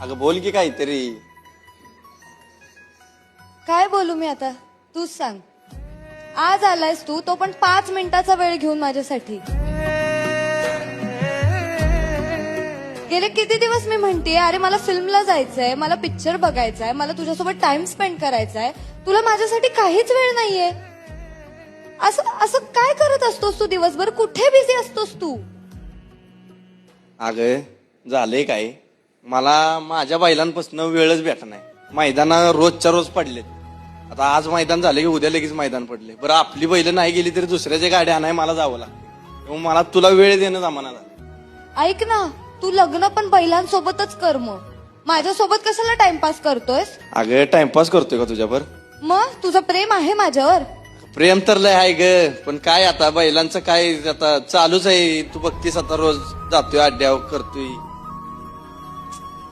अगं बोल की काहीतरी. काय बोलू मी आता, तूच सांग. आज आलायस तू, तो पण 5 मिनिटाचा वेळ घेऊन माझ्यासाठी. गेले किती दिवस मी म्हणतेय, अरे मला फिल्मला जायचंय, मला पिक्चर बघायचाय, मला तुझ्यासोबत टाइम स्पेंड करायचाय, तुला माझ्यासाठी काहीच वेळ नाहीये. असं असं काय करत असतोस तू दिवसभर? कुठे बिझी असतोस तू? अगं झालंय काय, मला माझ्या बैलांपासून वेळच भेटत नाही. मैदाना रोजच्या रोज पडलेत. आता आज मैदान झाले की उद्या लगेच मैदान पडले. बरं आपली बैल नाही गेली तरी दुसऱ्याच्या गाड्या आणाय मला जावं लागतं. मला तुला वेळ देणं जमाना झालं. ऐक ना, तू लग्न पण बैलांसोबतच कर मग. माझ्यासोबत कशाला टाइमपास करतोयस? अगं टाइमपास करतोय का तुझ्यावर? मग तुझं प्रेम आहे माझ्यावर? प्रेम तर लय आहे ग, पण काय आता बैलांचं काय आता चालूच आहे. तू बघतीस आता रोज जातोय अड्ड्यावर करतोय.